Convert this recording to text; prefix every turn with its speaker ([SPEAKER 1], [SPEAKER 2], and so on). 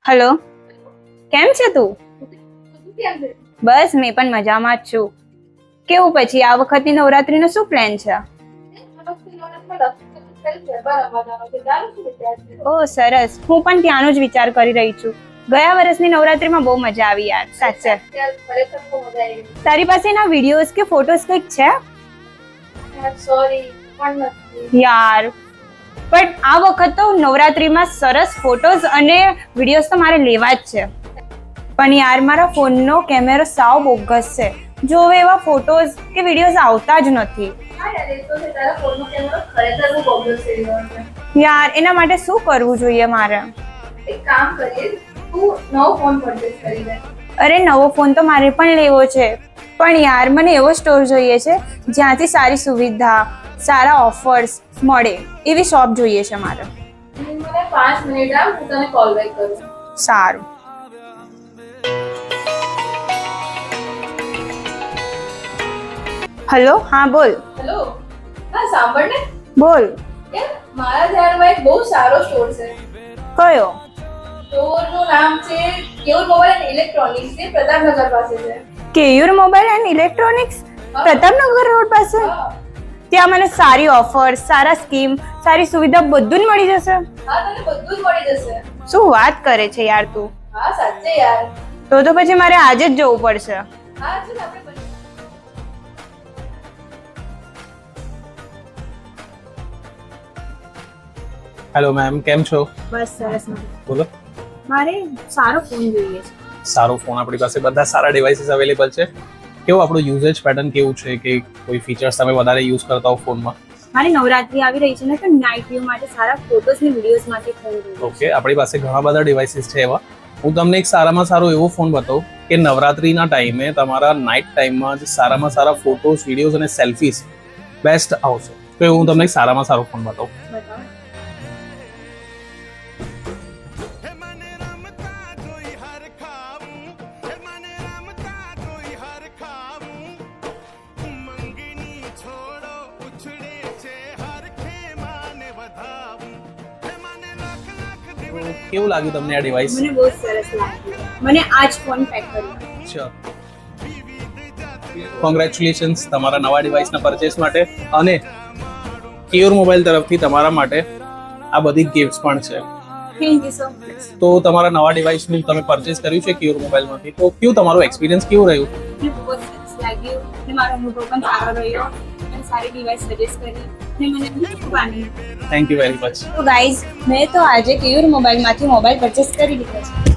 [SPEAKER 1] Hello, કેમ છે તું? બસ મેં પણ મજામાં જ છું. કેવું પછી આ વખતની નવરાત્રીનો શું પ્લાન છે? ઓહ સરસ, હું પણ ત્યાંનો જ વિચાર કરી રહી છું. ગયા વર્ષની નવરાત્રીમાં બહુ મજા આવી યાર, સાચે. તારી પાસે એના વિડીયોઝ કે ફોટોઝ કંઈક છે યાર? પણ આ વખત તો નવરાત્રીમાં સરસ ફોટોઝ અને વિડીયોઝ તો મારે લેવા જ છે. પણ યાર મારા ફોનનો કેમેરો સાવ બોગસ છે. જો હવે એવા ફોટોઝ કે વિડીયોઝ આવતા જ નથી. યાર એના માટે શું કરવું જોઈએ મારે? અરે નવો ફોન તો મારે પણ લેવો છે, પણ યાર મને એવો સ્ટોર જોઈએ છે જ્યાંથી સારી સુવિધા, સારા ઓફર્સ મળે એવી શોપ જોઈએ છે મારે.
[SPEAKER 2] મને 5 મિનિટ આપ, હું તને કોલ બેક કરું.
[SPEAKER 1] સારું. હેલો, હા બોલ.
[SPEAKER 2] હેલો, હા સાંભળ ને
[SPEAKER 1] બોલ.
[SPEAKER 2] યાર મારા ધ્યાનમાં એક બહુ સારો સ્ટોર છે.
[SPEAKER 1] કયો?
[SPEAKER 2] સ્ટોરનું નામ છે કેયુર મોબાઈલ એન્ડ ઇલેક્ટ્રોનિક્સ, જે પ્રતાપનગર પાસે છે.
[SPEAKER 1] Keyur mobile and electronics, Pratapnagar road પાસે?
[SPEAKER 2] હા
[SPEAKER 1] ત્યાં મને સારી ઓફર, સારા સ્કીમ, સારી સુવિધા બધું જ મળી જશે?
[SPEAKER 2] હા, તને બધું જ મળી જશે.
[SPEAKER 1] શું વાત કરે છે યાર તું?
[SPEAKER 2] હા સાચે યાર.
[SPEAKER 1] તો પછી મારે આજે જ જવું પડશે.
[SPEAKER 2] હા ચાલ આપણે
[SPEAKER 3] હેલો મેમ, કેમ છો?
[SPEAKER 1] બસ સરસ.
[SPEAKER 3] બોલો.
[SPEAKER 1] મારે સારો ફોન જોઈએ છે.
[SPEAKER 3] સારો ફોન આપણી પાસે બધા સારા ડિવાઇસીસ અવેલેબલ છે. કેવું આપણું યુઝેજ પેટર્ન કેવું છે કે કોઈ ફીચર્સ તમે વધારે યુઝ કરતા હો ફોનમાં?
[SPEAKER 1] મારી નવરાત્રી આવી રહી છે ને, તો નાઇટ વ્યૂ માટે સારા ફોટોસ ને વિડીયોઝ માટે ફોન જોઈએ.
[SPEAKER 3] ઓકે, આપણી પાસે ઘણા બધા ડિવાઇસીસ છે એવા. હું તમને એક સારામાં સારો એવો ફોન બતાવું કે નવરાત્રીના ટાઈમે તમારા નાઇટ ટાઈમમાં જ સારામાં સારા ફોટોસ, વિડીયોઝ અને સેલ્ફીસ બેસ્ટ આવશે. તો એવું હું તમને એક સારામાં સારો ફોન બતાવું.
[SPEAKER 1] બતાવો.
[SPEAKER 3] કેવું લાગ્યું તમને આ ડિવાઇસ?
[SPEAKER 1] મને બહુ સરસ લાગ્યું. મને આજ ફોન પેક કર્યો.
[SPEAKER 3] શ્યોર. કોંગ્રેચ્યુલેશન્સ તમારા નવા ડિવાઇસના પરચેસ માટે, અને કેયુર મોબાઈલ તરફથી તમારા માટે આ બધી ગિફ્ટ્સ પણ છે.
[SPEAKER 1] Thank you so much.
[SPEAKER 3] તો તમારા નવા ડિવાઇસનું તમે પરચેસ કર્યું છે કેયુર મોબાઈલમાંથી, તો કેવું તમારો એક્સપિરિયન્સ કેવું રહ્યું?
[SPEAKER 1] મને બહુ સરસ લાગ્યું અને મારો અનુભવ પણ સારો રહ્યો. અને સારી ડિવાઇસ સજેસ્ટ કરી અને મને ખૂબ આનંદ.
[SPEAKER 3] Thank you very much.
[SPEAKER 1] તો ગાઈઝ, મેં તો આજે કેયુર મોબાઈલમાંથી મોબાઈલ પરચેસ કરી લીધો છે.